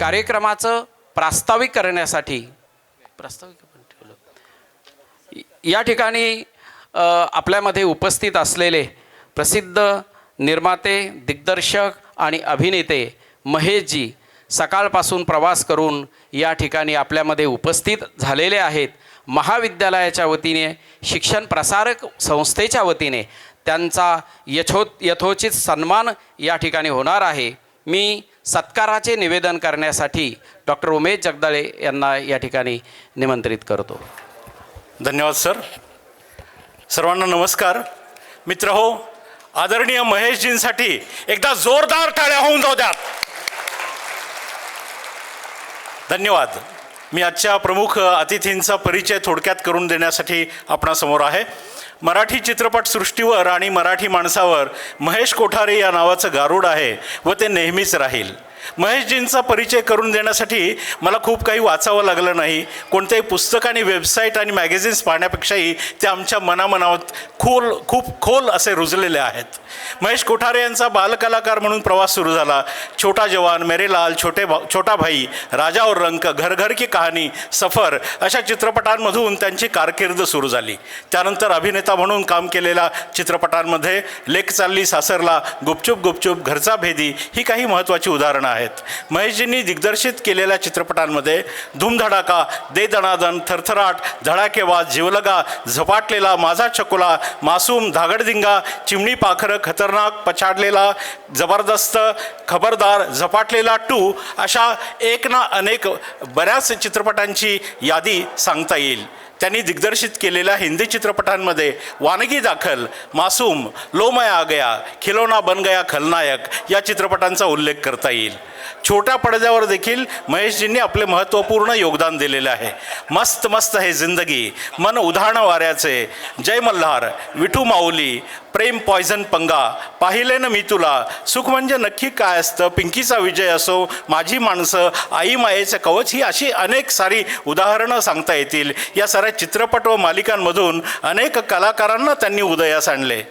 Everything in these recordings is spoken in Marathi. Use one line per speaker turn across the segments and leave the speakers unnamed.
कार्यक्रमाचं प्रास्ताविक करण्यासाठी या ठिकाणी आपल्यामध्ये उपस्थित असलेले प्रसिद्ध निर्माते, दिग्दर्शक आणि अभिनेते महेशजी सकाळपासून प्रवास करून या ठिकाणी आपल्यामध्ये उपस्थित झालेले आहेत. महाविद्यालयाच्या वतीने, शिक्षण प्रसारक संस्थेच्या वतीने त्यांचा यथोचित सन्मान या ठिकाणी होणार आहे. मी सत्काराचे निवेदन करण्यासाठी डॉक्टर उमेश जगदाळे यांना या ठिकाणी निमंत्रित करतो.
धन्यवाद सर. सर्वांना नमस्कार. मित्रहो, आदरणीय महेशजींसाठी एकदा जोरदार टाळ्या होऊन जाऊ द्यात. धन्यवाद. मी आजच्या प्रमुख अतिथींचा परिचय थोडक्यात करून देण्यासाठी आपणासमोर आहे. मराठी चित्रपटसृष्टीवर आणि मराठी माणसावर महेश कोठारे या नावाचं गारूड आहे व ते नेहमीच राहील. महेशजींचा परिचय करून देण्यासाठी मला खूप काही वाचावं लागलं नाही. कोणत्याही पुस्तक आणि वेबसाईट आणि मॅगझिन्स पाहण्यापेक्षाही ते आमच्या मनामनात खूप खोल असे रुजलेले आहेत. महेश कोठारे यांचा बालकलाकार म्हणून प्रवास सुरू झाला. छोटा जवान, मेरे लाल, छोटा भाई, राजा और रंक, घर घर की कहाणी, सफर अशा चित्रपटांमधून त्यांची कारकीर्द सुरू झाली. त्यानंतर अभिनेता म्हणून काम केलेल्या चित्रपटांमध्ये लेक चालली सासरला, गुपचूप गुपचूप, घरचा भेदी ही काही महत्त्वाची उदाहरणं आहेत. महेशजींनी दिग्दर्शित केलेल्या चित्रपटांमध्ये धूमधडाका, दे दणादन, थरथराट, धडाकेबाज, जीवलगा, झपाटलेला, माझा चकुला, मासूम, धागडधिंगा, चिमणी पाखरं, खतरनाक, पछाडलेला, जबरदस्त, खबरदार, झपाटलेला 2 अशा एक ना अनेक बऱ्याच चित्रपटांची यादी सांगता येईल. त्यांनी दिग्दर्शित केलेल्या हिंदी चित्रपटांमध्ये वानगी दाखल, मासूम, लो मैं आ गया, खिलौना बन गया खलनायक या चित्रपटांचा उल्लेख करता येईल. छोट्या पडद्यावर देखील महेशजींनी आपले महत्त्वपूर्ण योगदान दिलेले आहे. मस्त मस्त है जिंदगी, मन उधाण वाऱ्याचे, जय मल्हार, विठू माऊली, प्रेम पॉयझन पंगा, पाहिले न मी तुला, सुख म्हणजे नक्की काय असतं, पिंकीचा विजय असो, माझी माणसं, आई मायेचं कवच ही अशी अनेक सारी उदाहरणं सांगता येतील. या साऱ्या चित्रपट व मालिकांमधून अनेक कलाकारांना त्यांनी उदयास आणले.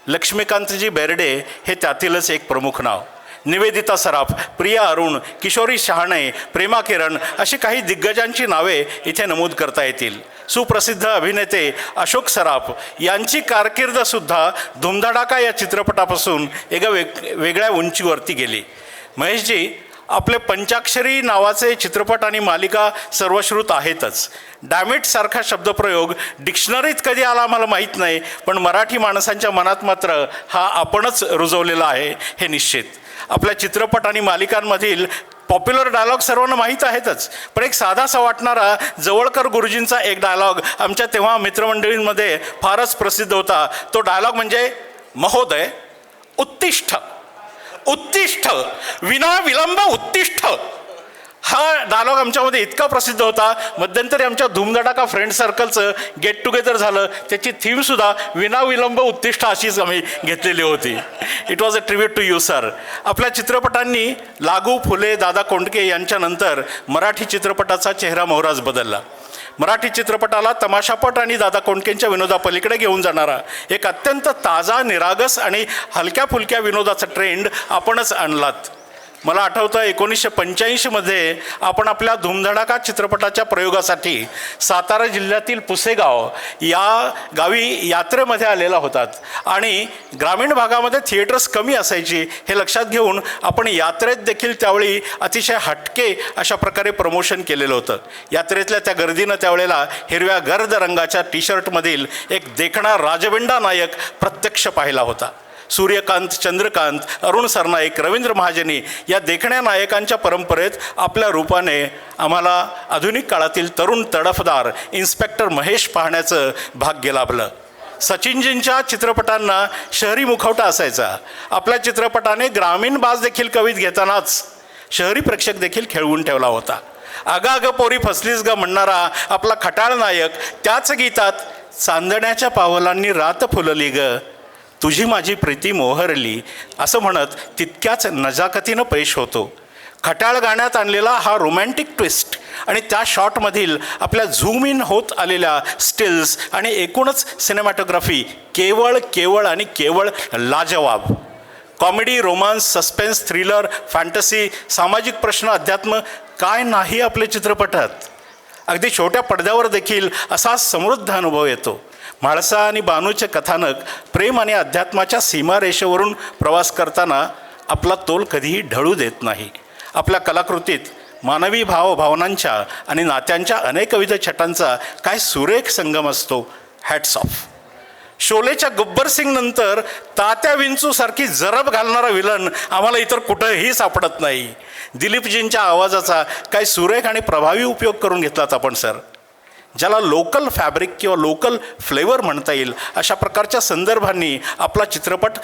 लक्ष्मीकांतजी बेर्डे हे त्यातीलच एक प्रमुख नाव. निवेदिता सराफ, प्रिया अरुण, किशोरी शहाणे, प्रेमा किरण अशी काही दिग्गजांची नावे इथे नमूद करता येतील. सुप्रसिद्ध अभिनेते अशोक सराफ यांची कारकीर्दसुद्धा धूमधडाका या चित्रपटापासून एका वेगळ्या उंचीवरती गेली. महेशजी आपले पंचाक्षरी नावाचे चित्रपट आणि मालिका सर्वश्रुत आहेतच. डॅमिटसारखा शब्दप्रयोग डिक्शनरीत कधी आला आम्हाला माहीत नाही, पण मराठी माणसांच्या मनात मात्र हा आपणच रुजवलेला आहे हे निश्चित. आपल्या चित्रपट आणि मालिकांमधील पॉप्युलर डायलॉग सर्वांना माहीत आहेतच, पण एक साधासा वाटणारा जवळकर गुरुजींचा एक डायलॉग आमच्या तेव्हा मित्रमंडळींमध्ये फारच प्रसिद्ध होता. तो डायलॉग म्हणजे, महोदय उत्तिष्ठ, उत्तिष्ठ, विना विलंब उत्तिष्ठ. हा डायलॉग आमच्यामध्ये इतका प्रसिद्ध होता. मध्यंतरी आमच्या धूमधडाका फ्रेंड सर्कलचं गेट टुगेदर झालं, त्याची थीमसुद्धा विनाविलंब उत्तिष्ठ अशीच आम्ही घेतलेली होती. It was a tribute to you sir. आपल्या चित्रपटांनी लागू, फुले, दादा कोंडके यांच्यानंतर मराठी चित्रपटाचा चेहरा मोहराच बदलला. मराठी चित्रपटाला तमाशापट आणि दादा कोंडकेंच्या विनोदापलीकडे घेऊन जाणारा एक अत्यंत ताजा, निरागस आणि हलक्या फुलक्या विनोदाचा ट्रेंड आपणच आणलात. मला आठवतं 1985मध्ये आपण आपल्या धूमधडाका चित्रपटाच्या प्रयोगासाठी सातारा जिल्ह्यातील पुसेगाव या गावी यात्रेमध्ये आलेला होतात आणि ग्रामीण भागामध्ये थिएटर्स कमी असायची हे लक्षात घेऊन आपण यात्रेत देखील त्यावेळी अतिशय हटके अशा प्रकारे प्रमोशन केलेलं होतं. यात्रेतल्या त्या गर्दीनं त्यावेळेला हिरव्या गर्द रंगाच्या टी-शर्टमधील एक देखणा राजविंडा नायक प्रत्यक्ष पाहिला होता. सूर्यकांत, चंद्रकांत, अरुण सरनाईक, रवींद्र महाजनी या देखण्या नायकांच्या परंपरेत आपल्या रूपाने आम्हाला आधुनिक काळातील तरुण तडफदार इन्स्पेक्टर महेश पाहण्याचं भाग्य लाभलं. सचिनजींच्या चित्रपटांना शहरी मुखवटा असायचा. आपल्या चित्रपटाने ग्रामीण बाज देखील कवीत घेतानाच शहरी प्रेक्षक देखील खेळवून ठेवला होता. अगं अगं पोरी फसलीस ग म्हणणारा आपला खटाळ नायक त्याच गीतात चांदण्याच्या पावलांनी रात फुलली ग, तुझी माझी प्रीती मोहरली असं म्हणत तितक्याच नजाकतीनं पेश होतो. खटाळ गाण्यात आणलेला हा रोमॅन्टिक ट्विस्ट आणि त्या शॉटमधील आपल्या झूम इन होत आलेल्या स्टिल्स आणि एकूणच सिनेमॅटोग्राफी केवळ आणि केवळ लाजवाब. Comedy, romance, suspense, thriller, fantasy, सामाजिक प्रश्न, अध्यात्म काय नाही आपल्या चित्रपटात. अगदी छोट्या पडद्यावर देखील असा समृद्ध अनुभव येतो. म्हाळसा आणि बानूचे कथानक प्रेम आणि अध्यात्माच्या सीमारेषेवरून प्रवास करताना आपला तोल कधीही ढळू देत नाही. आपल्या कलाकृतीत मानवी भावनांच्या आणि नात्यांच्या अनेकविध छटांचा काय सुरेख संगम असतो. Hats off. शोलेच्या गब्बर सिंग नंतर तात्या विंचूसारखी जरब घालणारा विलन आम्हाला इतर कुठंही सापडत नाही. दिलीपजींच्या आवाजाचा काय सुरेख आणि प्रभावी उपयोग करून घेतलात आपण सर. ज्याला लोकल फॅब्रिक किंवा लोकल फ्लेवर म्हणता येईल अशा प्रकारच्या संदर्भांनी आपला चित्रपट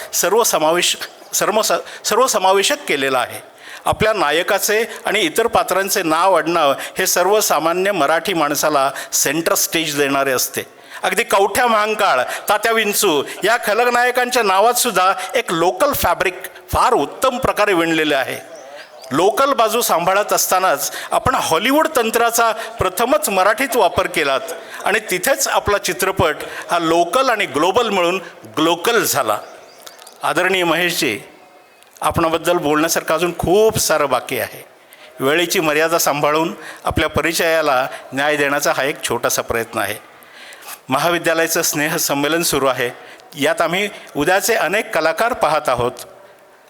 सर्वसमावेशक केलेला आहे. आपल्या नायकाचे आणि इतर पात्रांचे नाव आडनाव हे सर्वसामान्य मराठी माणसाला सेंटर स्टेज देणारे असते. अगदी कवठ्या महांकाळ, तात्या विंचू या खलनायकांच्या नावातसुद्धा एक लोकल फॅब्रिक फार उत्तम प्रकारे विणलेले आहे. लोकल बाजू सांभाळत असतानाच आपण हॉलिवूड तंत्राचा प्रथमच मराठीत वापर केलात आणि तिथेच आपला चित्रपट हा लोकल आणि ग्लोबल मिळून ग्लोकल झाला. आदरणीय महेशजी, आपणाबद्दल बोलण्यासारखं अजून खूप सारं बाकी आहे. वेळेची मर्यादा सांभाळून आपल्या परिचयाला न्याय देण्याचा हा एक छोटासा प्रयत्न आहे. महाविद्यालयाचं स्नेहसंमेलन सुरू आहे. यात आम्ही उद्याचे अनेक कलाकार पाहत आहोत.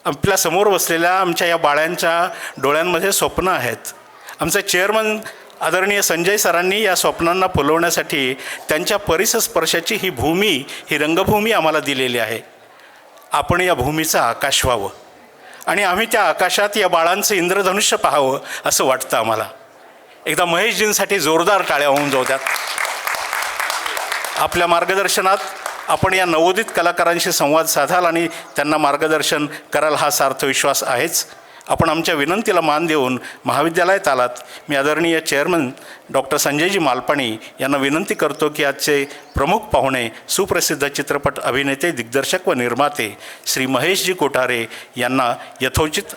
आपल्यासमोर बसलेल्या आमच्या या बाळांच्या डोळ्यांमध्ये स्वप्न आहेत. आमचे चेअरमन आदरणीय संजय सरांनी या स्वप्नांना फुलवण्यासाठी त्यांच्या परिसस्पर्शाची ही रंगभूमी आम्हाला दिलेली आहे. आपण या भूमीचं आकाश व्हावं आणि आम्ही त्या आकाशात या बाळांचं इंद्रधनुष्य पाहावं असं वाटतं आम्हाला. एकदा महेशजींसाठी जोरदार टाळ्या होऊन जाऊ द्यात. आपल्या मार्गदर्शनात आपण या नवोदित कलाकारांशी संवाद साधाल आणि त्यांना मार्गदर्शन कराल हा सार्थ विश्वास आहेच. आपण आमच्या विनंतीला मान देऊन महाविद्यालयात आलात. मी आदरणीय चेअरमन डॉक्टर संजयजी मालपाणी यांना विनंती करतो की आजचे प्रमुख पाहुणे सुप्रसिद्ध चित्रपट अभिनेते, दिग्दर्शक व निर्माते श्री महेशजी कोठारे यांना यथोचित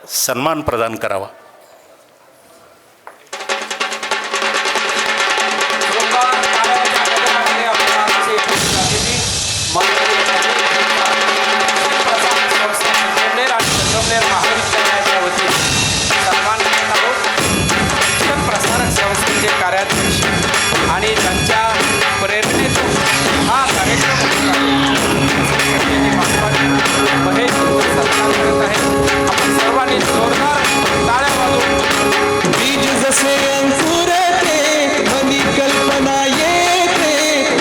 सन्मान प्रदान करावा.
महाविद्यालयाच्या वतीने सन्मान करत आहोत. शिक्षण प्रसारक संस्थेचे कार्याध्यक्ष आणि त्यांच्या प्रेरणेतून हा कार्यक्रम महेश सन्मान करत आहे. आपण सर्वांनी जोरदार टाळ्या वाजवून
बीज जसे अंकुरते मनी कल्पना येते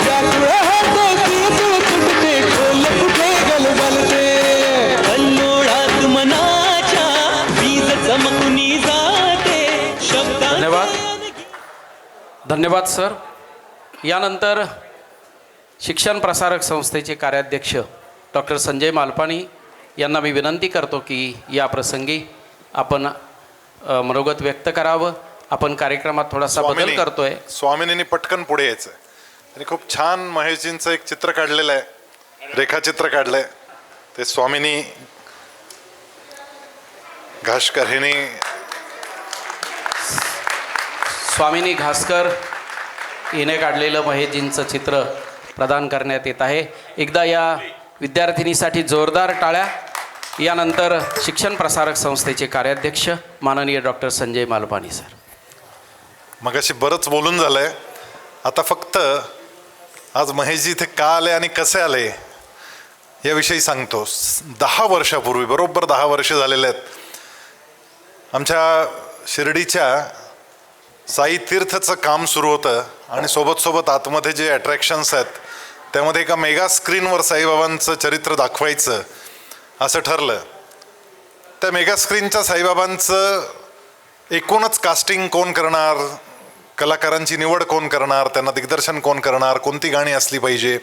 व्याकुळ होते किळकिळ तुटते खोल कुठे गलबलते अनोळात मनाच्या बीज चमकुनी जाते शब्दांचे.
धन्यवाद सर. यानंतर शिक्षण प्रसारक संस्थेचे कार्याध्यक्ष डॉक्टर संजय मालपाणी यांना मी विनंती करतो की या प्रसंगी आपण मनोगत व्यक्त करावं. आपण कार्यक्रमात थोडासा बदल करतोय.
स्वामिनींनी पटकन पुढे यायचं आणि खूप छान महेशजींचं एक चित्र काढलेलं आहे, रेखाचित्र काढलंय. ते स्वामिनी घासकर
स्वामिनी घासकर हिने काढलेलं महेशजींचं चित्र प्रदान करण्यात येत आहे. एकदा या विद्यार्थिनीसाठी जोरदार टाळ्या. यानंतर शिक्षण प्रसारक संस्थेचे कार्याध्यक्ष माननीय डॉक्टर संजय मालपाणी सर.
मगाशी बरंच बोलून झालंय. आता फक्त आज महेशजी इथे का आले आणि कसे आले याविषयी सांगतो. 10 वर्षापूर्वी, बरोबर 10 वर्ष झालेले आहेत, आमच्या शिर्डीच्या साई तीर्थचं काम सुरू होतं आणि सोबत आतमध्ये जे अट्रॅक्शन्स आहेत त्यामध्ये एका मेगा स्क्रीनवर साईबाबांचं चरित्र दाखवायचं असं ठरलं. त्या मेगा स्क्रीनच्या साईबाबांचं एकूणच कास्टिंग कोण करणार, कलाकारांची निवड कोण करणार, त्यांना दिग्दर्शन कोण करणार, कोणती गाणी असली पाहिजे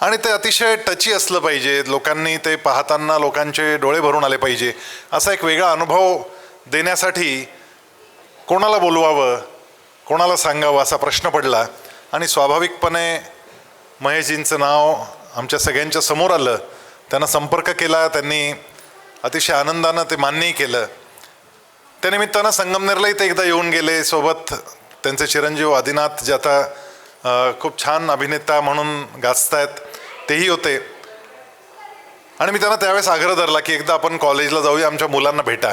आणि ते अतिशय टची असलं पाहिजे, लोकांनी ते पाहताना लोकांचे डोळे भरून आले पाहिजे, असा एक वेगळा अनुभव देण्यासाठी कोणाला बोलवावं, कोणाला सांगावं असा प्रश्न पडला आणि स्वाभाविकपणे महेशजींचं नाव आमच्या सगळ्यांच्या समोर आलं. त्यांना संपर्क केला, त्यांनी अतिशय आनंदानं ते मान्यही केलं. त्यानिमित्तानं संगमनेरला इथे एकदा येऊन गेले. सोबत त्यांचे चिरंजीव आदिनाथ जे आता खूप छान अभिनेता म्हणून गाजतायत तेही होते. आणि मी त्यांना त्यावेळेस आग्रह धरला की एकदा आपण कॉलेजला जाऊया, आमच्या मुलांना भेटा.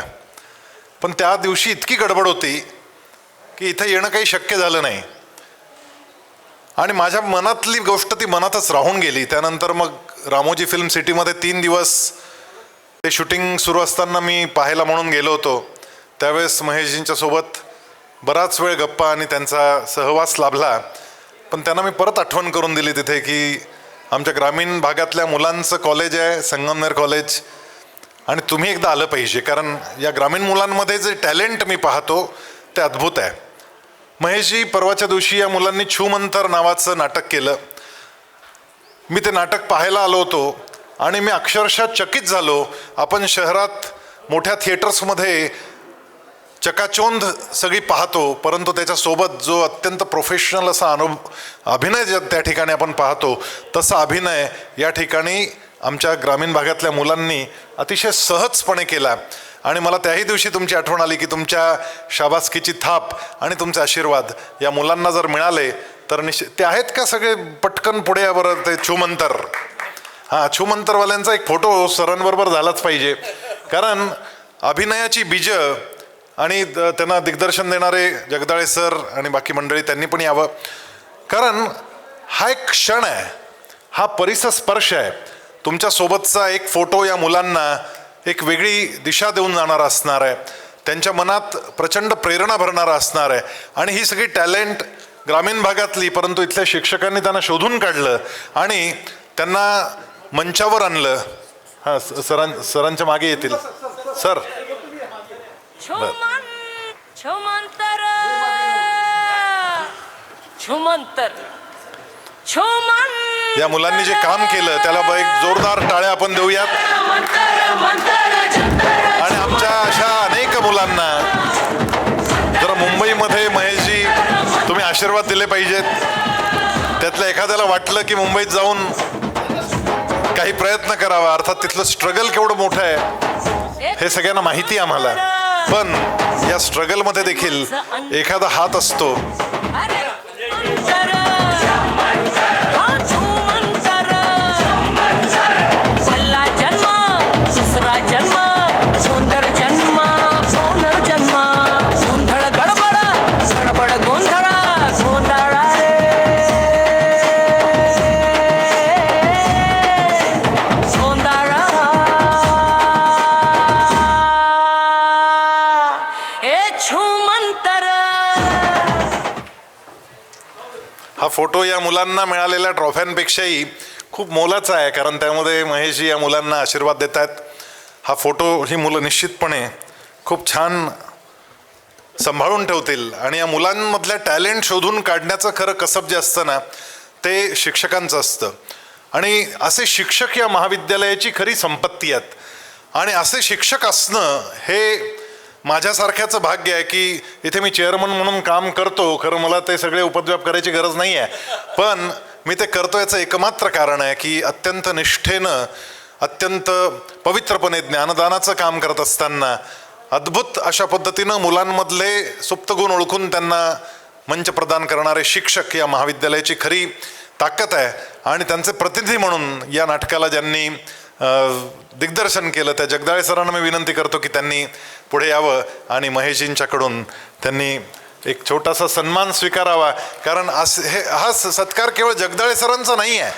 पण त्या दिवशी इतकी गडबड होती की इथं येणं काही शक्य झालं नाही. आणि माझ्या मनातली गोष्ट ती मनातच राहून गेली. त्यानंतर मग रामोजी फिल्म सिटीमध्ये 3 दिवस ते शूटिंग सुरू असताना मी पाहायला म्हणून गेलो होतो. त्यावेळेस महेशजींच्या सोबत बराच वेळ गप्पा आणि त्यांचा सहवास लाभला. पण त्यांना मी परत आठवण करून दिली तिथे की आमच्या ग्रामीण भागातल्या मुलांचं कॉलेज आहे संगमनेर कॉलेज, आणि तुम्ही एकदा आलं पाहिजे, कारण या ग्रामीण मुलांमध्ये जे टॅलेंट मी पाहतो ते अद्भुत आहे. महेशजी परवाच्या दिवशी या मुलांनी छूमंतर नावाचं नाटक केलं. मी ते नाटक पाहायला आलो होतो आणि मी अक्षरशः चकित झालो. आपण शहरात मोठ्या थिएटर्समध्ये चकाचोंद सगळी पाहतो, परंतु त्याच्यासोबत जो अत्यंत प्रोफेशनल असा अभिनय त्या ठिकाणी आपण पाहतो, तसा अभिनय या ठिकाणी आमच्या ग्रामीण भागातल्या मुलांनी अतिशय सहजपणे केला. आणि मला त्याही दिवशी तुमची आठवण आली की तुमच्या शाबासकीची थाप आणि तुमचे आशीर्वाद या मुलांना जर मिळाले तर ते आहेत का सगळे पटकन पुढे याबरोबर ते छूमंतर. हां, छूमंतरवाल्यांचा एक फोटो सरांबरोबर झालाच पाहिजे, कारण अभिनयाची बीजं आणि त्यांना दिग्दर्शन देणारे जगदाळे सर आणि बाकी मंडळी त्यांनी पण यावं, कारण हा एक क्षण आहे, हा परिसस्पर्श आहे. तुमच्यासोबतचा एक फोटो या मुलांना एक वेगळी दिशा देऊन जाणारा असणार आहे, त्यांच्या मनात प्रचंड प्रेरणा भरणारा असणार आहे. आणि ही सगळी टॅलेंट ग्रामीण भागातली, परंतु इथल्या शिक्षकांनी त्यांना शोधून काढलं आणि त्यांना मंचावर आणलं. हां, सरांच्या मागे येतील सर.
छुमंतर छुमंतर छुमंतर
या मुलांनी जे काम केलं त्याला एक जोरदार टाळ्या आपण देऊयात. आणि आमच्या अशा अनेक मुलांना जरा मुंबईमध्ये महेशजी तुम्ही आशीर्वाद दिले पाहिजेत. त्यातल्या एखाद्याला वाटलं की मुंबईत जाऊन काही प्रयत्न करावा, अर्थात तिथलं स्ट्रगल केवढं मोठं आहे हे सगळ्यांना माहिती आहे आम्हाला, पण या स्ट्रगलमध्ये देखील एखादा हात असतो. हा फोटो या मुलांना मिळालेल्या ट्रॉफ्यांपेक्षाही खूप मोलाचा आहे, कारण त्यामध्ये महेशजी या मुलांना आशीर्वाद देत आहेत. हा फोटो ही मुलं निश्चितपणे खूप छान सांभाळून ठेवतील. आणि या मुलांमधल्या टॅलेंट शोधून काढण्याचं खरं कसब जे असतं ना ते शिक्षकांचं असतं. आणि असे शिक्षक या महाविद्यालयाची खरी संपत्ती आहेत. आणि असे शिक्षक असणं हे माझ्यासारख्याचं भाग्य आहे की इथे मी चेअरमन म्हणून काम करतो. खरं मला ते सगळे उपद्व्याप करायची गरज नाही आहे, पण मी ते करतो याचं एकमात्र कारण आहे की अत्यंत निष्ठेनं अत्यंत पवित्रपणे ज्ञानदानाचं काम करत असताना अद्भुत अशा पद्धतीनं मुलांमधले सुप्त गुण ओळखून त्यांना मंच प्रदान करणारे शिक्षक या महाविद्यालयाची खरी ताकद आहे. आणि त्यांचे प्रतिनिधी म्हणून या नाटकाला ज्यांनी दिग्दर्शन केलं त्या जगदाळे सरांना मी विनंती करतो की त्यांनी पुढे यावं आणि महेशजींच्याकडून त्यांनी एक छोटासा सन्मान स्वीकारावा. कारण हा सत्कार केवळ जगदाळे सरांचा नाही आहे,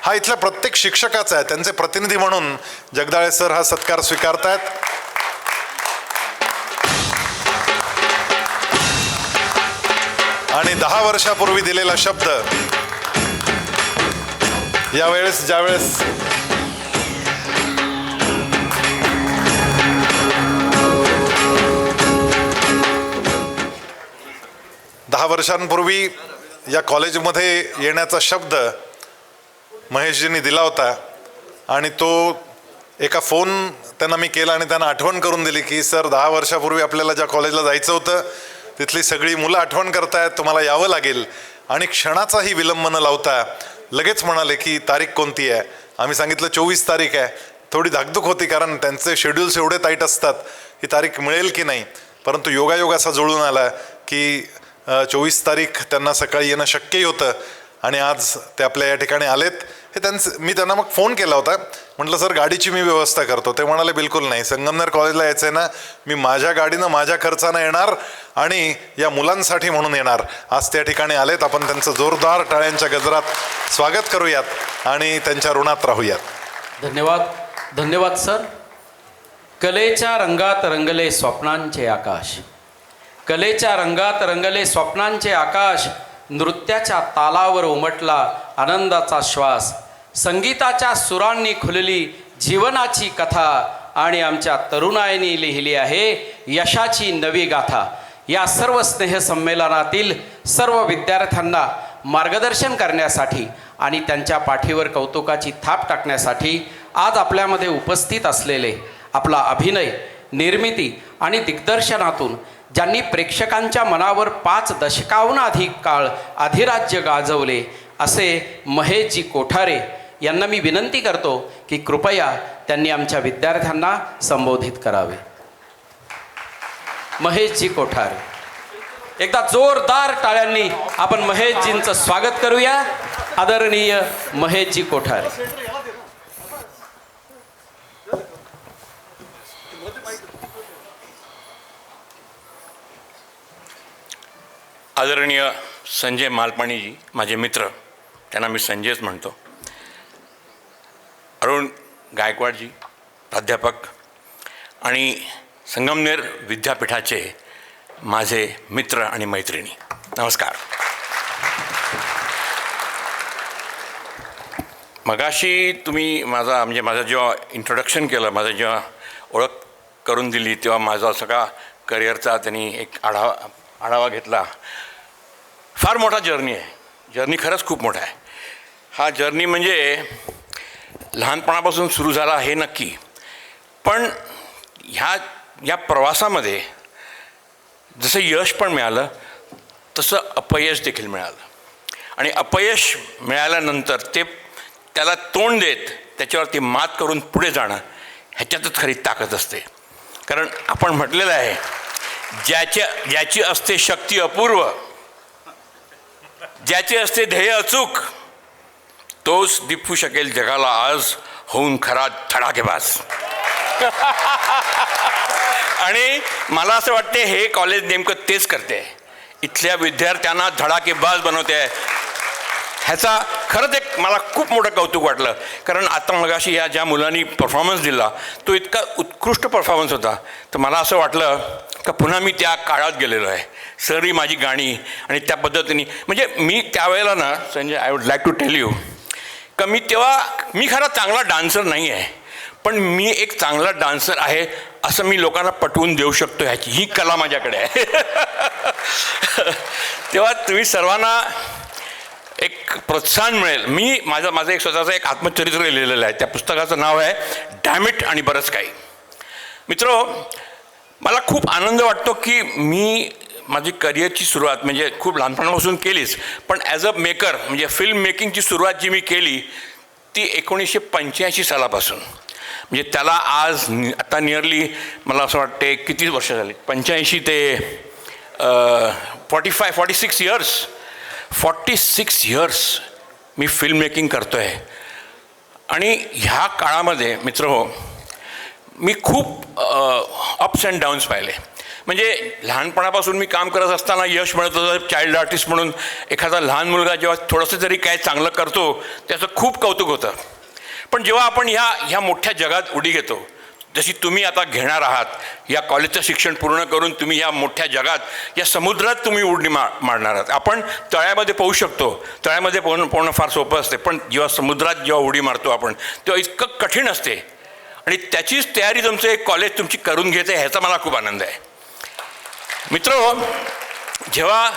हा इथल्या प्रत्येक शिक्षकाचा आहे. त्यांचे प्रतिनिधी म्हणून जगदाळे सर हा सत्कार स्वीकारतायत. आणि 10 वर्षापूर्वी दिलेला शब्द यावेळेस ज्यावेळेस 10 वर्षांपूर्वी या कॉलेजमध्ये येण्याचा शब्द महेशजींनी दिला होता आणि तो एका फोन त्यांना मी केला आणि त्यांना आठवण करून दिली की सर 10 वर्षापूर्वी आपल्याला ज्या कॉलेजला जायचं होतं तिथली सगळी मुलं आठवण करतायत, तुम्हाला यावं लागेल. आणि क्षणाचाही विलंब न लावता लगेच म्हणाले की तारीख कोणती आहे. आम्ही सांगितलं 24 तारीख आहे. थोडी धाकधूक होती कारण त्यांचे शेड्यूल्स एवढे टाईट असतात, ही तारीख मिळेल की नाही, परंतु योगायोग असा जुळून आला की 24 तारीख त्यांना सकाळी येणं शक्यही होतं आणि आज ते आपल्या या ठिकाणी आलेत. हे मी त्यांना मग फोन केला होता, म्हटलं सर गाडीची मी व्यवस्था करतो. ते म्हणाले बिलकुल नाही, संगमनेर कॉलेजला यायचं आहे ना, मी माझ्या गाडीनं माझ्या खर्चानं येणार आणि या मुलांसाठी म्हणून येणार. आज त्या ठिकाणी आलेत, आपण त्यांचं जोरदार टाळ्यांच्या गजरात स्वागत करूयात आणि त्यांच्या ऋणात राहूयात.
धन्यवाद. धन्यवाद सर. कलेच्या रंगात रंगले स्वप्नांचे आकाश, कलेच्या रंगात रंगले स्वप्नांचे आकाश, नृत्याच्या तालावर उमटला आनंदाचा श्वास, संगीताच्या सुरांनी खुलली जीवनाची कथा आणि आमच्या तरुणाईनी लिहिली आहे यशाची नवी गाथा. या सर्व स्नेहसंमेलनातील सर्व विद्यार्थ्यांना मार्गदर्शन करण्यासाठी आणि त्यांच्या पाठीवर कौतुकाची थाप टाकण्यासाठी आज आपल्यामध्ये उपस्थित असलेले आपला अभिनय, निर्मिती आणि दिग्दर्शनातून ज्यांनी प्रेक्षकांच्या मनावर 5 दशकाहून अधिक काळ अधिराज्य गाजवले असे महेशजी कोठारे यांना मी विनंती करतो की कृपया त्यांनी आमच्या विद्यार्थ्यांना संबोधित करावे. महेशजी कोठारे, एकदा जोरदार टाळ्यांनी आपण महेशजींचं स्वागत करूया. आदरणीय महेशजी कोठारे.
आदरणीय संजय मालपाणीजी, माझे मित्र, त्यांना मी संजयच म्हणतो. अरुण गायकवाडजी, प्राध्यापक आणि संगमनेर विद्यापीठाचे माझे मित्र आणि मैत्रिणी, नमस्कार. मगाशी तुम्ही माझं जेव्हा इंट्रोडक्शन केलं, माझं जेव्हा ओळख करून दिली, तेव्हा माझा सगळा करिअरचा त्यांनी एक आढावा घेतला. फार मोठा जर्नी आहे. जर्नी खरंच खूप मोठा आहे. हा जर्नी म्हणजे लहानपणापासून सुरू झाला हे नक्की, पण या प्रवासामध्ये जसं यश पण मिळालं तसं अपयश देखील मिळालं. आणि अपयश मिळाल्यानंतर त्याला तोंड देत त्याच्यावरती मात करून पुढे जाणं, ह्याच्यातच खरी ताकद असते. कारण आपण म्हटलेलं आहे, ज्याची असते शक्ती अपूर्व, ज्याचे असते ध्येय अचूक, तोच दिपू शकेल जगाला आज होऊन खरा धडाकेबाज. आणि मला असं वाटते हे कॉलेज नेमकं तेच करते, इथल्या विद्यार्थ्यांना धडाकेबाज बनवते आहे. ह्याचा खरंच एक मला खूप मोठं कौतुक वाटलं. कारण आता मगाशी ज्या मुलांनी परफॉर्मन्स दिला तो इतका उत्कृष्ट परफॉर्मन्स होता, तर मला असं वाटलं का पुन्हा मी त्या काळात गेलेलो आहे. सरी माझी गाणी आणि त्या पद्धतीने, म्हणजे मी त्यावेळेला ना Sanjay, I would like to tell you का मी खरा चांगला डान्सर नाही आहे, पण मी एक चांगला डान्सर आहे असं मी लोकांना पटवून देऊ शकतो. ह्याची ही कला माझ्याकडे आहे. तेव्हा तुम्ही सर्वांना एक प्रोत्साहन मिळेल. मी माझं एक स्वतःचं एक आत्मचरित्र लिहिलेलं आहे. त्या पुस्तकाचं नाव आहे डॅम इट आणि बरंच काही. मित्रो, मला खूप आनंद वाटतो की मी माझी करिअरची सुरुवात म्हणजे खूप लहानपणापासून केलीच, पण ॲज अ मेकर म्हणजे फिल्म मेकिंगची सुरुवात जी मी केली ती 1985 सालापासून. म्हणजे त्याला आज आता नियरली मला असं वाटते किती वर्ष झाली, 85 ते 46 इयर्स. 46 इयर्स मी फिल्म मेकिंग करतो आहे. आणि ह्या काळामध्ये मित्रहो मी खूप अप्स अँड डाऊन्स पाहिले. म्हणजे लहानपणापासून मी काम करत असताना यश मिळत होतं चाइल्ड आर्टिस्ट म्हणून. एखादा लहान मुलगा जेव्हा थोडंसं जरी काय चांगलं करतो त्याचं खूप कौतुक होतं. पण जेव्हा आपण ह्या मोठ्या जगात उडी घेतो, जशी तुम्ही आता घेणार आहात, या कॉलेजचं शिक्षण पूर्ण करून तुम्ही या मोठ्या जगात, या समुद्रात तुम्ही उडी मारणार आहात. आपण तळ्यामध्ये पोहू शकतो, तळ्यामध्ये पोहणं फार सोपं असते, पण जेव्हा समुद्रात जेव्हा उडी मारतो आपण तेव्हा इतकं कठीण असते. आणि त्याचीच तयारी तुमचं एक कॉलेज तुमची करून घेते, ह्याचा मला खूप आनंद आहे. मित्र, जेव्हा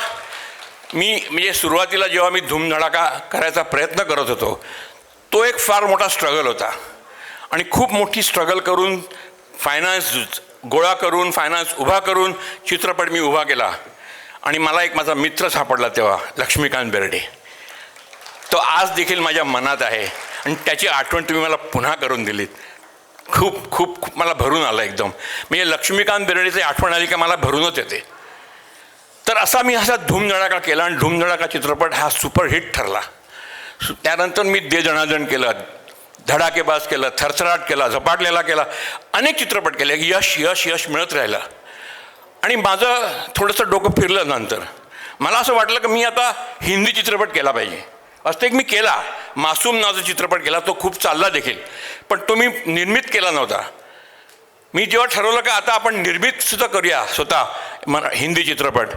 म्हणजे सुरुवातीला जेव्हा मी धूमधडाका करायचा प्रयत्न करत होतो, तो एक फार मोठा स्ट्रगल होता. आणि खूप मोठी स्ट्रगल करून फायनान्स गोळा करून, फायनान्स उभा करून चित्रपट मी उभा केला. आणि मला एक माझा मित्र सापडला तेव्हा, लक्ष्मीकांत बेर्डे. तो आज देखील माझ्या मनात आहे आणि त्याची आठवण तुम्ही मला पुन्हा करून दिलीत. खूप खूप खूप मला भरून आलं एकदम. म्हणजे लक्ष्मीकांत बेर्डेची आठवण आली की मला भरूनच येते. तर असा मी धूमधडाका केला आणि धूमधडाका चित्रपट हा सुपरहिट ठरला. त्यानंतर मी दे जणार्दन केलं, धडाकेबाज केलं, थरथराट केला, झपाटलेला केला, अनेक चित्रपट केले. यश यश यश मिळत राहिलं आणि माझं थोडंसं डोकं फिरलं. नंतर मला असं वाटलं की मी आता हिंदी चित्रपट केला पाहिजे. वास्तविक मी केला, मासूम नावाचा चित्रपट केला, तो खूप चालला देखील, पण तो मी निर्मित केला नव्हता. मी जेव्हा ठरवलं का आता आपण निर्मितसुद्धा करूया स्वतः हिंदी चित्रपट,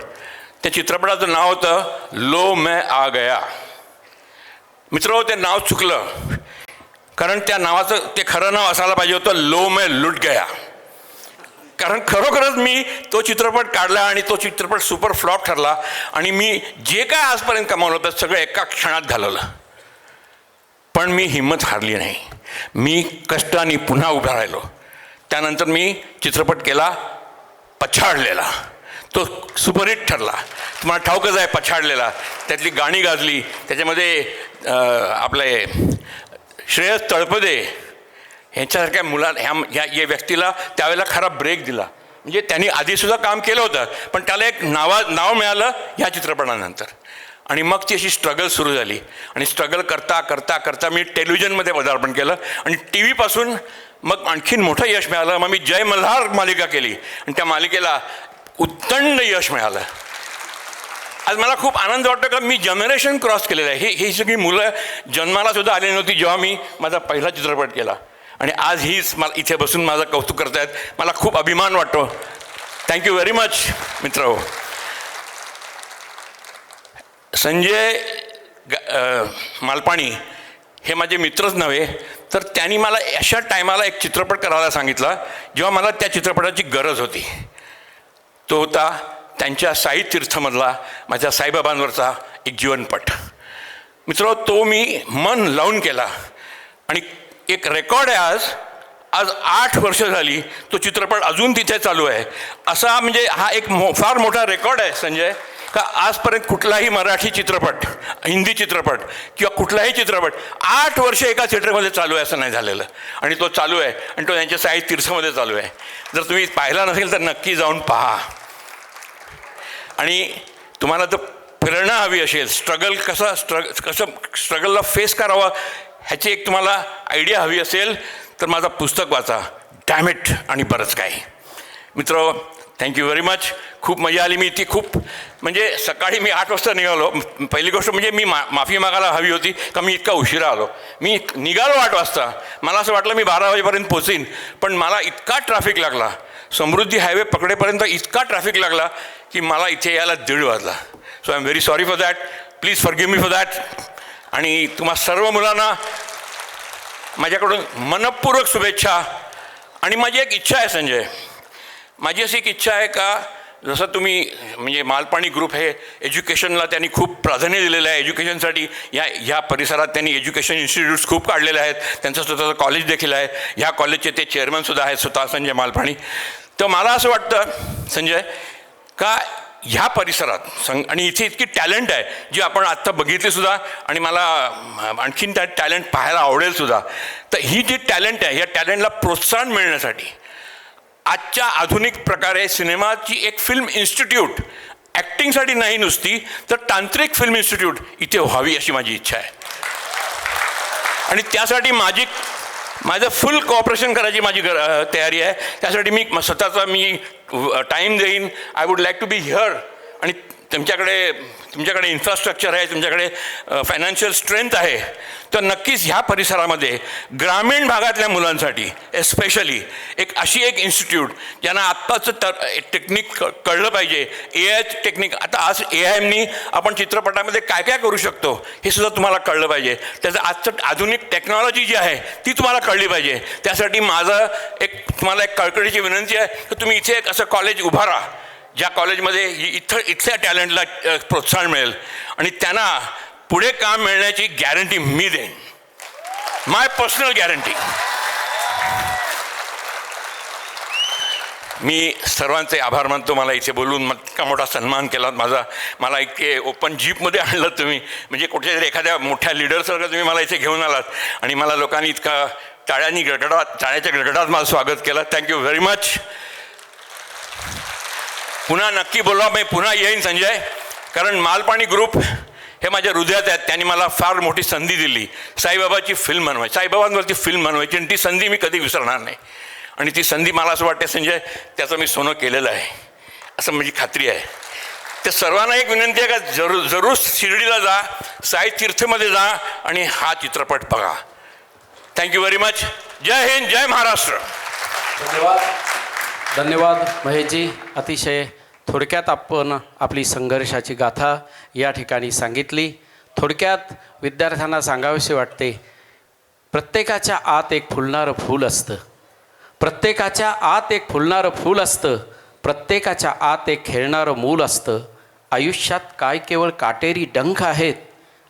त्या चित्रपटाचं नाव होतं लो मैं आ गया. मित्र, ते नाव चुकलं, कारण त्या नावाचं ते खरं नाव असायला पाहिजे होतं लो मैं लुट गया. कारण खरोखरच मी तो चित्रपट काढला आणि तो चित्रपट सुपर फ्लॉप ठरला आणि मी जे काय आजपर्यंत कमावलं होतं सगळं एका क्षणात घालवलं. पण मी हिंमत हारली नाही, मी कष्टाने पुन्हा उभा राहिलो. त्यानंतर मी चित्रपट केला पछाडलेला. तो सुपरहिट ठरला. तुम्हाला ठाऊकच आहे पछाडलेला, त्यातली गाणी गाजली. त्याच्यामध्ये आपले श्रेयस तळपदे ह्यांच्यासारख्या या व्यक्तीला त्यावेळेला खरा ब्रेक दिला. म्हणजे त्यांनी आधीसुद्धा काम केलं होतं, पण त्याला एक नाव मिळालं ह्या चित्रपटानंतर. आणि मग ती अशी स्ट्रगल सुरू झाली आणि स्ट्रगल करता करता करता मी टेलिव्हिजनमध्ये पदार्पण केलं आणि टी व्हीपासून मग आणखीन मोठं यश मिळालं. मग मी जय मल्हार मालिका केली आणि त्या मालिकेला उत्तंड यश मिळालं. आज मला खूप आनंद वाटतो का मी जनरेशन क्रॉस केलेलं आहे. ही सगळी मुलं जन्माला सुद्धा आली नव्हती जेव्हा मी माझा पहिला चित्रपट केला आणि आज हीच मला इथे बसून माझं कौतुक करतायत. मला खूप अभिमान वाटतो. थँक्यू व्हेरी मच मित्र. संजय मालपाणी हे माझे मित्रच नव्हे, तर त्यांनी मला अशा टायमाला एक चित्रपट करायला सांगितला जेव्हा मला त्या चित्रपटाची गरज होती. तो होता त्यांच्या साई तीर्थमधला माझ्या साईबाबांवरचा एक जीवनपट. मित्र, तो मी मन लावून केला आणि एक रेकॉर्ड आहे. आज 8 वर्ष झाली तो चित्रपट अजून तिथे चालू आहे. असा म्हणजे हा एक फार मोठा रेकॉर्ड आहे संजय, का आजपर्यंत कुठलाही मराठी चित्रपट, हिंदी चित्रपट किंवा कुठलाही चित्रपट 8 वर्ष एका थिएटरमध्ये चालू आहे असं नाही झालेलं. आणि तो चालू आहे आणि तो त्यांच्या साई तीर्थमध्ये चालू आहे. जर तुम्ही पाहिला नसेल तर नक्की जाऊन पहा. आणि तुम्हाला जर प्रेरणा हवी असेल, कसं स्ट्रगलला फेस करावं ह्याची एक तुम्हाला आयडिया हवी असेल तर माझं पुस्तक वाचा, डॅम इट आणि बरंच काही. मित्र, थँक्यू व्हेरी मच. खूप मजा आली. मी ती खूप म्हणजे सकाळी मी 8 वाजता निघालो. पहिली गोष्ट म्हणजे मी माफी मागायला हवी होती का मी इतका उशिरा आलो. मी निघालो 8 वाजता. मला असं वाटलं मी 12 वाजेपर्यंत पोहोचीन, पण मला इतका ट्रॅफिक लागला, समृद्धी हायवे पकडेपर्यंत इतका ट्रॅफिक लागला की मला इथे यायला 1:30 वाजला. So I am very sorry for that. Please forgive me for that. आणि तुम्हा सर्व मुलांना माझ्याकडून मनपूर्वक शुभेच्छा. आणि माझी एक इच्छा आहे संजय, माझी अशी एक इच्छा आहे का जसं तुम्ही म्हणजे मालपाणी ग्रुप हे एज्युकेशनला त्यांनी खूप प्राधान्य दिलेलं आहे. एज्युकेशनसाठी ह्या परिसरात त्यांनी एज्युकेशन इन्स्टिट्यूट्स खूप काढलेले आहेत. त्यांचं स्वतःचं कॉलेज देखील आहे. ह्या कॉलेजचे ते चेअरमनसुद्धा आहेत स्वतः संजय मालपाणी. तर मला असं वाटतं संजय का ह्या परिसरात आणि इथे इतकी टॅलेंट आहे जी आपण आत्ता बघितलीसुद्धा आणि मला आणखीन त्या टॅलेंट पाहायला आवडेलसुद्धा. तर ही जी टॅलेंट आहे, ह्या टॅलेंटला प्रोत्साहन मिळण्यासाठी आजच्या आधुनिक प्रकारे सिनेमाची एक फिल्म इन्स्टिट्यूट, ॲक्टिंगसाठी नाही नुसती तर तांत्रिक फिल्म इन्स्टिट्यूट इथे व्हावी अशी माझी इच्छा आहे. आणि त्यासाठी माझं फुल कोऑपरेशन करायची माझी तयारी आहे. त्यासाठी मी स्वतःचा टाईम देईन. I would like to be here. आणि तुमच्याकडे इन्फ्रास्ट्रक्चर आहे, तुमच्याकडे फायनान्शियल स्ट्रेंथ आहे, तर नक्कीच ह्या परिसरामध्ये ग्रामीण भागातल्या मुलांसाठी एस्पेशली अशी एक इन्स्टिट्यूट ज्यांना आत्ताचं टेक्निक कळलं पाहिजे. AI टेक्निक, आता आज AIनी आपण चित्रपटामध्ये काय काय करू शकतो हे सुद्धा तुम्हाला कळलं पाहिजे. त्याचं आजचं आधुनिक टेक्नॉलॉजी जी आहे ती तुम्हाला कळली पाहिजे. त्यासाठी तुम्हाला एक कळकळीची विनंती आहे की तुम्ही इथे एक असं कॉलेज उभारा ज्या कॉलेजमध्ये इथल्या टॅलेंटला प्रोत्साहन मिळेल आणि त्यांना पुढे काम मिळण्याची गॅरंटी मी देईन. माय पर्सनल गॅरंटी. मी सर्वांचे आभार मानतो. मला इथे बोलून इतका मोठा सन्मान केला मला इतके ओपन जीपमध्ये आणलं तुम्ही, म्हणजे कुठेतरी एखाद्या मोठ्या लीडरसारखं तुम्ही मला इथे घेऊन आलात आणि मला लोकांनी इतका टाळ्याच्या गडगडात माझं स्वागत केलं. Thank you very much. पुन्हा नक्की बोलवा, मी पुन्हा येईन संजय, कारण मालपाणी ग्रुप हे माझ्या हृदयात आहेत. त्यांनी मला फार मोठी संधी दिली साईबाबाची फिल्म बनवायची, साईबाबांवरती फिल्म बनवायची, आणि ती संधी मी कधी विसरणार नाही. आणि ती संधी मला असं वाटते संजय त्याचं मी सोनं केलेलं आहे असं माझी खात्री आहे. ते सर्वांना एक विनंती आहे का जरूर शिर्डीला जा, साई तीर्थमध्ये जा आणि हा चित्रपट बघा. Thank you very much. Jai Hind, Jai Maharashtra.
धन्यवाद. धन्यवाद महेशजी. अतिशय थोडक्यात आपण आपली संघर्षाची गाथा या ठिकाणी सांगितली. थोडक्यात विद्यार्थ्यांना सांगावेसे वाटते, प्रत्येकाच्या आत एक फुलणारं फूल असतं, प्रत्येकाच्या आत एक फुलणारं फूल असतं, प्रत्येकाच्या आत एक खेळणारं मूल असतं. आयुष्यात काय केवळ काटेरी डंख आहेत,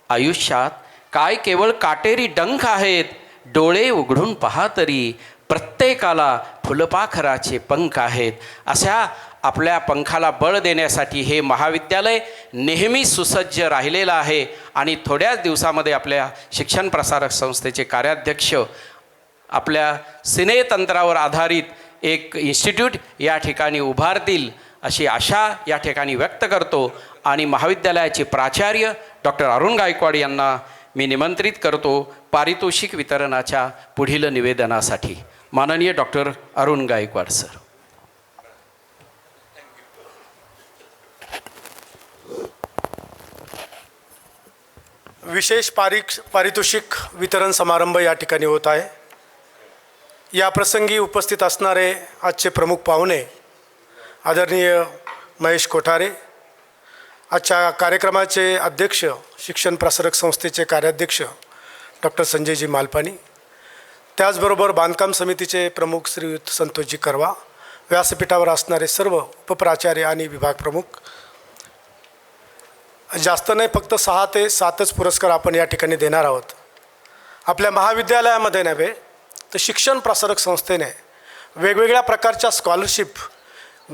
आयुष्यात काय केवळ काटेरी डंख आहेत. डोळे उघडून पहा तरी प्रत्येकाला फुलपाखराचे पंख आहेत. अशा आपल्या पंखाला बळ देण्यासाठी हे महाविद्यालय नेहमी सुसज्ज राहिलेलं आहे. आणि थोड्याच दिवसामध्ये आपल्या शिक्षण प्रसारक संस्थेचे कार्याध्यक्ष आपल्या सिनेतंत्रावर आधारित एक इन्स्टिट्यूट या ठिकाणी उभारतील अशी आशा या ठिकाणी व्यक्त करतो. आणि महाविद्यालयाचे प्राचार्य डॉक्टर अरुण गायकवाड यांना मी निमंत्रित करतो पारितोषिक वितरणाच्या पुढील निवेदनासाठी. माननीय डॉक्टर अरुण गायकवाड सर.
विशेष पारितोषिक वितरण समारंभ या ठिकाणी होत आहे. या प्रसंगी उपस्थित असणारे आजचे प्रमुख पाहुणे आदरणीय महेश कोठारे, आजच्या कार्यक्रमाचे अध्यक्ष शिक्षण प्रसारक संस्थेचे कार्याध्यक्ष डॉक्टर संजयजी मालपानी, त्याचबरोबर बांधकाम समितीचे प्रमुख श्रीयुत संतोषजी करवा, व्यासपीठावर असणारे सर्व उपप्राचार्य आणि विभाग प्रमुख. जास्त नाही, फक्त 6 ते 7च पुरस्कार आपण या ठिकाणी देणार आहोत. आपल्या महाविद्यालयामध्ये नव्हे तर शिक्षण प्रसारक संस्थेने वेगवेगळ्या प्रकारच्या स्कॉलरशिप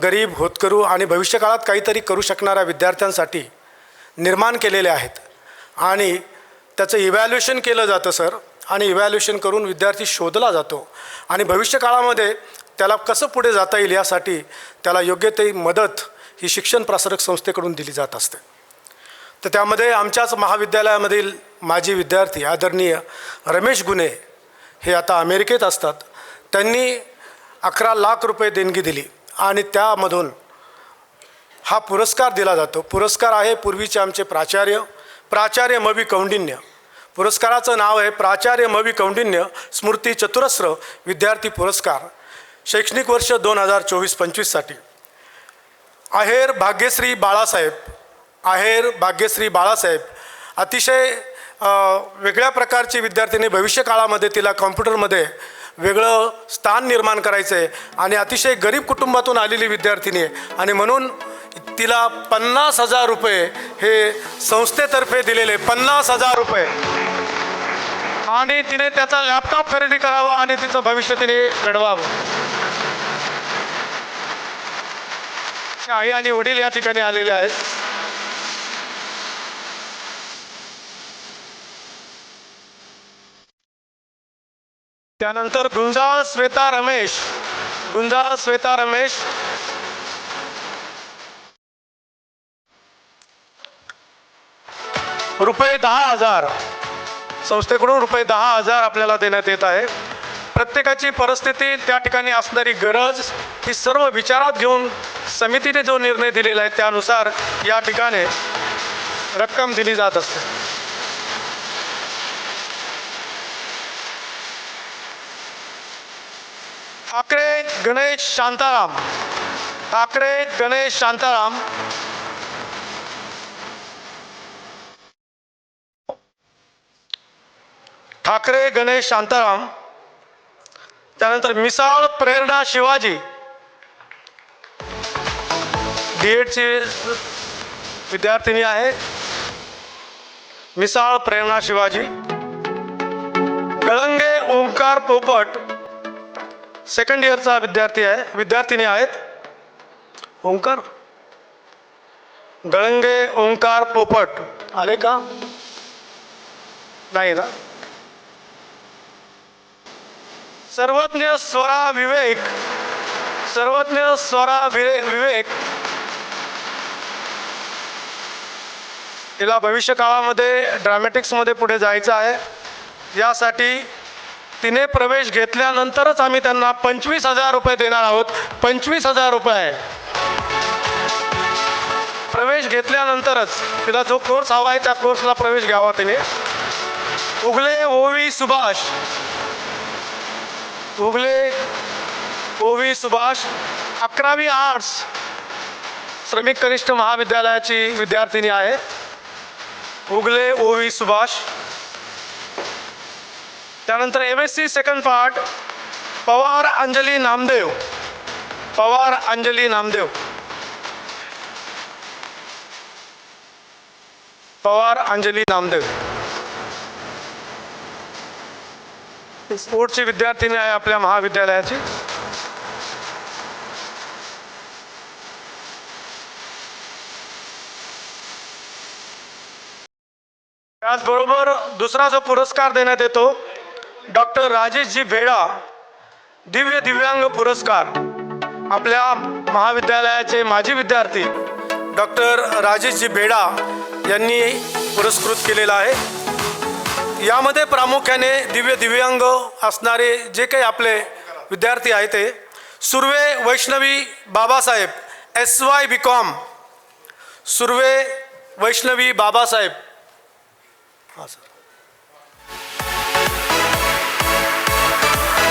गरीब, होतकरू आणि भविष्यकाळात काहीतरी करू शकणाऱ्या विद्यार्थ्यांसाठी निर्माण केलेले आहेत. आणि त्याचं इव्हॅल्युएशन केलं जातं सर, आणि इव्हॅल्युएशन करून विद्यार्थी शोधला जातो आणि भविष्यकाळामध्ये त्याला कसं पुढे जाता येईल यासाठी त्याला योग्य ते मदत ही शिक्षण प्रसारक संस्थेकडून दिली जात असते. तर त्यामध्ये आमच्याच महाविद्यालयामधील माजी विद्यार्थी आदरणीय रमेश गुने हे आता अमेरिकेत असतात. त्यांनी 11 लाख रुपये देणगी दिली आणि त्यामधून हा पुरस्कार दिला जातो. पुरस्कार आहे पूर्वीचे आमचे प्राचार्य मवी कौंडिन्य. पुरस्काराचं नाव आहे प्राचार्य मवी कौंडिन्य स्मृती चतुरस्र विद्यार्थी पुरस्कार, शैक्षणिक वर्ष 2024-25साठी. आहेर भाग्यश्री बाळासाहेब अतिशय वेगळ्या प्रकारची विद्यार्थिनी, भविष्यकाळामध्ये तिला कॉम्प्युटरमध्ये वेगळं स्थान निर्माण करायचं आहे आणि अतिशय गरीब कुटुंबातून आलेली विद्यार्थिनी आहे आणि म्हणून तिला 50,000 रुपये हे संस्थेतर्फे दिलेले 50,000 रुपये, आणि तिने त्याचा लॅपटॉप खरेदी करावा आणि तिचं भविष्य तिने घडवावं. आई आणि वडील या ठिकाणी आलेले आहेत. त्यानंतर गुंजाळ श्वेता रमेश रुपये 10,000 संस्थेकडून रुपये 10,000 आपल्याला देण्यात येत आहे. प्रत्येकाची परिस्थिती, त्या ठिकाणी असणारी गरज ही सर्व विचारात घेऊन समितीने जो निर्णय दिलेला आहे त्यानुसार या ठिकाणी रक्कम दिली जात असते. ठाकरे गणेश शांताराम त्यानंतर मिसाळ प्रेरणा शिवाजी, DEDची विद्यार्थिनी आहे. मिसाळ प्रेरणा शिवाजी. गळंगे ओंकार पोपट, सेकंड इयरचा विद्यार्थिनी आहेत. गळंगे ओंकार पोपट आले का नाही ना. सर्वज्ञ स्वरा विवेक तिला भविष्य काळामध्ये ड्रामॅटिक्समध्ये पुढे जायचं आहे. यासाठी तिने प्रवेश घेतल्यानंतरच आम्ही त्यांना 25,000 रुपये देणार आहोत. 25,000 रुपये प्रवेश घेतल्यानंतरच तिला जो कोर्स हवा आहे त्या कोर्सला प्रवेश घ्यावा तिने. उगले ओवी सुभाष, उगले ओवी सुभाष 11वी आर्ट्स श्रमिक कनिष्ठ महाविद्यालयाची विद्यार्थिनी आहे. उगले ओवी सुभाष. त्यानंतर MSc second part Pawar Anjali Namdev, Pawar Anjali Namdev, Pawar Anjali Namdev स्पोर्टची विद्यार्थिनी आहे आपल्या महाविद्यालयाची. त्याचबरोबर दुसरा जो पुरस्कार देण्यात येतो डॉक्टर राजेशजी भेडा दिव्य दिव्यांग पुरस्कार. आपल्या महाविद्यालयाचे माजी विद्यार्थी डॉक्टर राजेशजी भेडा यांनी पुरस्कृत केलेला आहे. यामध्ये प्रामुख्याने दिव्य दिव्यांग असणारे जे काही आपले विद्यार्थी आहेत ते सुर्वे वैष्णवी बाबासाहेब SY BCom, सुर्वे वैष्णवी बाबासाहेब. हां सर.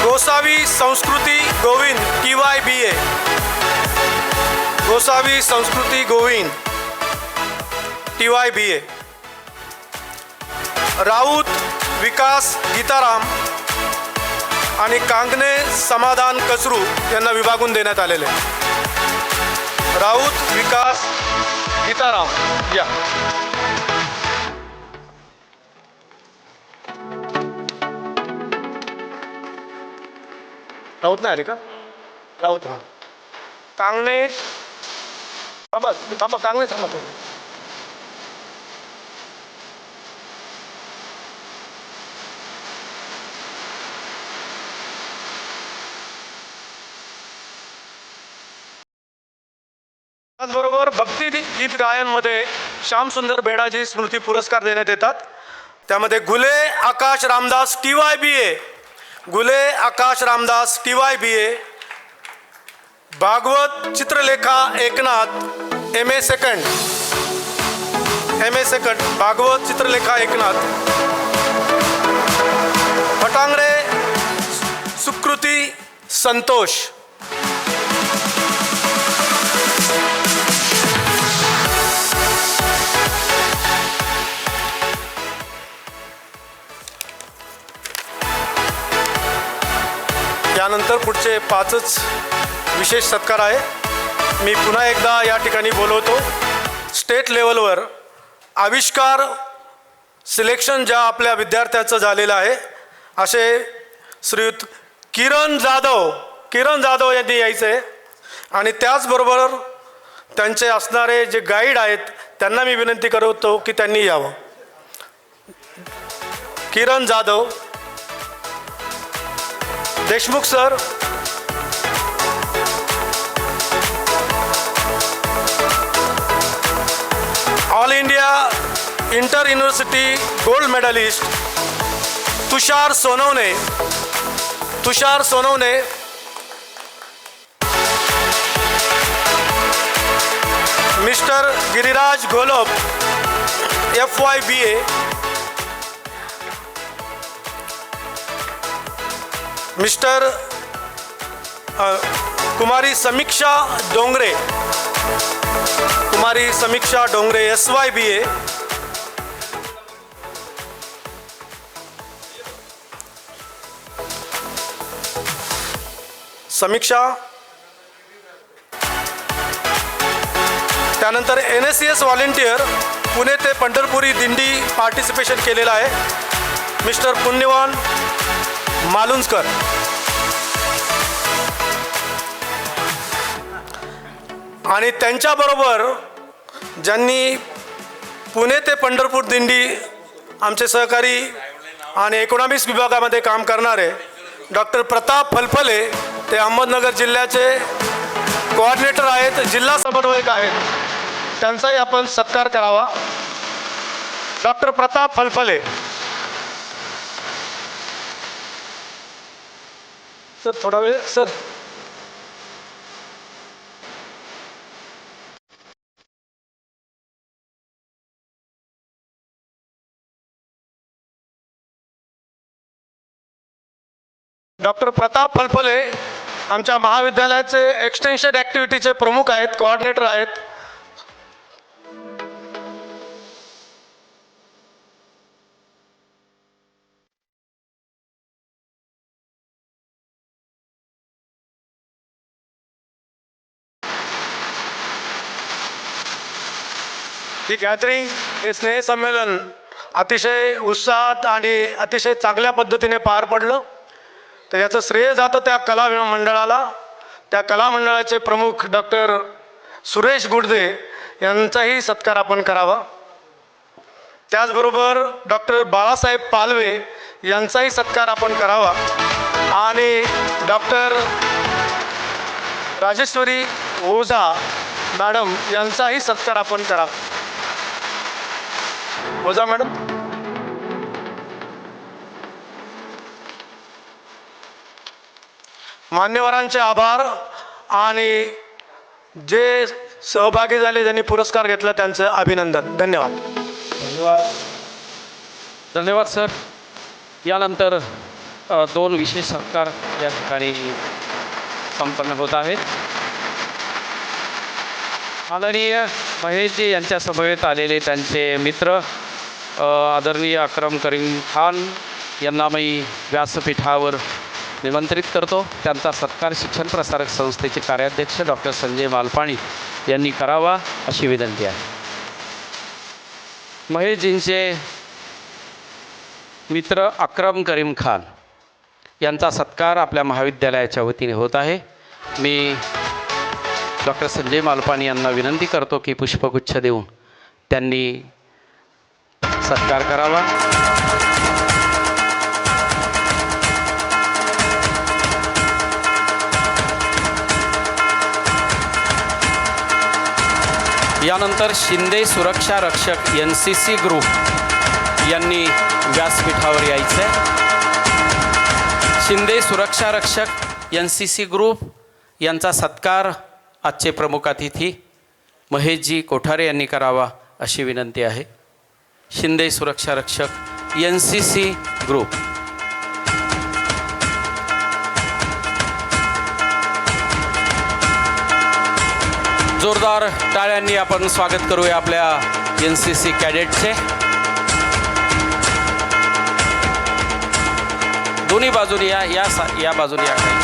गोसावी संस्कृती गोविंद TY BA, गोसावी संस्कृती गोविंद TY BA. राऊत विकास गीताराम आणि कांगणे समाधान कचरू यांना विभागून देण्यात आलेले. राऊत विकास गीताराम या. राऊत नाही आले का? राऊत हां. कांगणे थांबा थांबा, कांगणे थांबा तुम्ही. त्याचबरोबर भक्ती गीत गायनमध्ये श्यामसुंदर बेडाजी स्मृती पुरस्कार देण्यात येतात. त्यामध्ये गुले Akash Ramdas TY BA, Gule Akash Ramdas TY BA. Bhagwat Chitralekha Eknath MA second, Bhagwat Chitralekha Eknath. Phatangare Sukruti Santosh. यानंतर पुढचे 5च विशेष सत्कार आहे. मी पुन्हा एकदा या ठिकाणी बोलवतो स्टेट लेवलवर आविष्कार सिलेक्शन ज्या आपल्या विद्यार्थ्याचं झालेलं आहे असे श्रीयुत किरण जाधव यांनी यायचं आहे. आणि त्याचबरोबर त्यांचे असणारे जे गाईड आहेत त्यांना मी विनंती करतो की त्यांनी यावं. Kiran Jadhav. Deshmukh sir. All India inter university gold medalist Tushar Sonawane. Mister Giriraj Gholap FY BA. Mister कुमारी समीक्षा डोंगरे SY BA. समीक्षा. त्यानंतर NSCS व्हॉलेंटियर पुणे ते पंढरपुरी दिंडी पार्टिसिपेशन केलेलं आहे मिस्टर पुण्यवान मालुंजकर. आणि त्यांच्याबरोबर ज्यांनी पुणे ते पंढरपूर दिंडी आमचे सहकारी आणि इकॉनॉमिक्स विभागामध्ये काम करणारे डॉक्टर प्रताप फलफले, ते अहमदनगर जिल्ह्याचे कोऑर्डिनेटर आहेत, जिल्हा समन्वयक आहेत. त्यांचाही आपण सत्कार करावा. डॉक्टर प्रताप फलफले. सर थोडा वेळ सर. डॉक्टर प्रताप फलफले आमच्या महाविद्यालयाचे एक्सटेन्शन ॲक्टिव्हिटीचे प्रमुख आहेत, कोऑर्डिनेटर आहेत. ही गॅदरिंग, हे स्नेहसंमेलन अतिशय उत्साहात आणि अतिशय चांगल्या पद्धतीने पार पडलं. तर याचं श्रेय जातं त्या कला मंडळाला. त्या कला मंडळाचे प्रमुख डॉक्टर सुरेश गुडदे यांचाही सत्कार आपण करावा. त्याचबरोबर डॉक्टर बाळासाहेब पालवे यांचाही सत्कार आपण करावा. आणि डॉक्टर राजेश्वरी ओझा मॅडम यांचाही सत्कार आपण करावा. ओझा मॅडम. मान्यवरांचे आभार आणि जे सहभागी झाले ज्यांनी पुरस्कार घेतला त्यांचं अभिनंदन. धन्यवाद.
धन्यवाद सर. यानंतर दोन विशेष सत्कार या ठिकाणी संपन्न होत आहेत. आदरणीय महेशजी यांच्या समवेत आलेले त्यांचे मित्र आदरणीय अक्रम करीम खान यांना मी व्यासपीठावर निमंत्रित करतो. त्यांचा सत्कार शिक्षण प्रसारक संस्थेचे कार्याध्यक्ष डॉक्टर संजय मालपाणी यांनी करावा अशी विनंती आहे. महेशजींचे मित्र अक्रम करीम खान यांचा सत्कार आपल्या महाविद्यालयाच्या वतीने होत आहे. मी डॉक्टर संजय मालपाणी यांना विनंती करतो की पुष्पगुच्छ देऊन त्यांनी सत्कार करावा. यानंतर शिंदे सुरक्षा रक्षक NCC ग्रुप यांनी व्यासपीठावर यायचं आहे. शिंदे सुरक्षा रक्षक NCC ग्रुप यांचा सत्कार आजचे प्रमुख अतिथी महेशजी कोठारे यांनी करावा अशी विनंती आहे. शिंदे सुरक्षा रक्षक NCC ग्रुप. जोरदार टाळ्यांनी आपण स्वागत करूया आपल्या NCC कॅडेटचे. दोन्ही बाजूने या बाजूने या काही.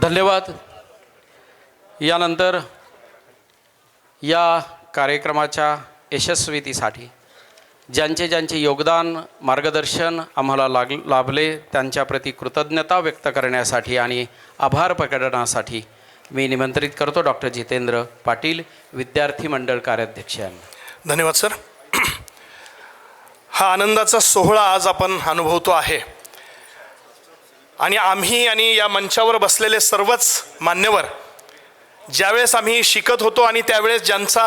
धन्यवाद. यानंतर या कार्यक्रमाच्या यशस्वीतेसाठी ज्यांचे योगदान मार्गदर्शन आम्हाला लाभले त्यांच्याप्रती कृतज्ञता व्यक्त करण्यासाठी आणि आभार प्रकटनासाठी मी निमंत्रित करतो डॉक्टर जितेंद्र पाटील विद्यार्थी मंडळ कार्याध्यक्ष यांना.
धन्यवाद सर. हा आनंदाचा सोहळा आज आपण अनुभवतो आहे आणि आम्ही आणि या मंचावर बसलेले सर्वच मान्यवर ज्यावेळेस आम्ही शिकत होतो आणि त्यावेळेस ज्यांचा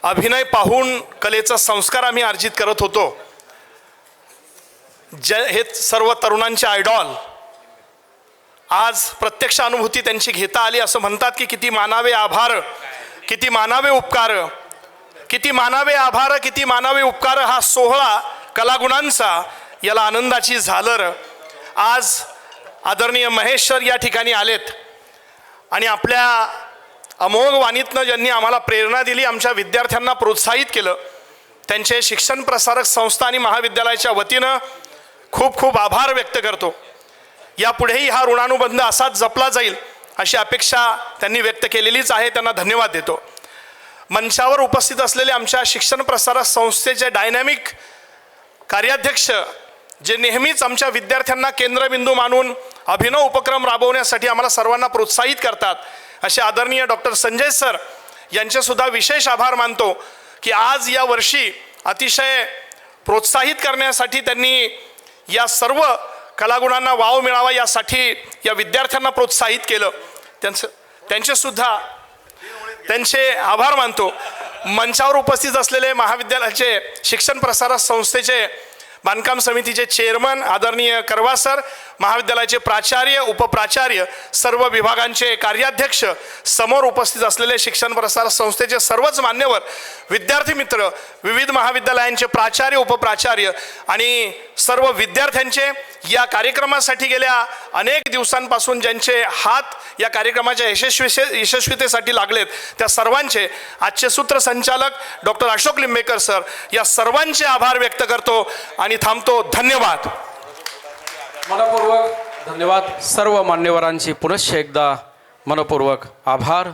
अभिनय पाहून कलेचा संस्कार आम्ही अर्जित करत होतो, हे सर्व तरुणांचे आयडॉल आज प्रत्यक्ष अनुभूती त्यांची घेता आली. असं म्हणतात की किती मानावे आभार, किती मानावे उपकार, किती मानावे आभार, किती मानावे उपकार. हा सोहळा कलागुणांचा, याला आनंदाची झालर. आज आदरणीय महेश सर या ठिकाणी आलेत आणि आपल्या अमोघ वाणीतनं ज्यांनी आम्हाला प्रेरणा दिली, आमच्या विद्यार्थ्यांना प्रोत्साहित केलं, त्यांचे शिक्षण प्रसारक संस्था आणि महाविद्यालयाच्या वतीनं खूप खूप आभार व्यक्त करतो. यापुढेही हा ऋणानुबंध असाच जपला जाईल अशी अपेक्षा त्यांनी व्यक्त केलेलीच आहे. त्यांना धन्यवाद देतो. मंचावर उपस्थित असलेले आमच्या शिक्षण प्रसारक संस्थेचे डायनॅमिक कार्याध्यक्ष, जे नेहमीच आमच्या विद्यार्थ्यांना केंद्रबिंदू मानून अभिनव उपक्रम राबवण्यासाठी आम्हाला सर्वांना प्रोत्साहित करतात, असे आदरणीय डॉक्टर संजय सर यांचेसुद्धा विशेष आभार मानतो की आज या वर्षी अतिशय प्रोत्साहित करण्यासाठी त्यांनी या सर्व कलागुणांना वाव मिळावा यासाठी या विद्यार्थ्यांना प्रोत्साहित केलं. त्यांचे आभार मानतो. मंचावर उपस्थित असलेले महाविद्यालयाचे शिक्षण प्रसारक संस्थेचे बांधकाम समितीचे चेअरमन आदरणीय करवा सर, महाविद्यालयाचे प्राचार्य, उपप्राचार्य, सर्व विभागांचे कार्याध्यक्ष, समोर उपस्थित असलेले शिक्षण प्रसारक संस्थेचे सर्वच मान्यवर, विद्यार्थी मित्र, विविध महाविद्यालयांचे प्राचार्य, उपप्राचार्य आणि सर्व विद्यार्थ्यांचे, या कार्यक्रमासाठी गेल्या अनेक दिवसांपासून ज्यांचे हात या कार्यक्रमाच्या यशस्वीतेसाठी लागलेत, त्या सर्वांचे, आजचे सूत्रसंचालक डॉक्टर अशोक लिंबेकर सर, या सर्वांचे आभार व्यक्त करतो आणि थांबतो. धन्यवाद.
मनपूर्वक धन्यवाद. सर्व मान्यवरांची पुनश्च एकदा मनपूर्वक आभार.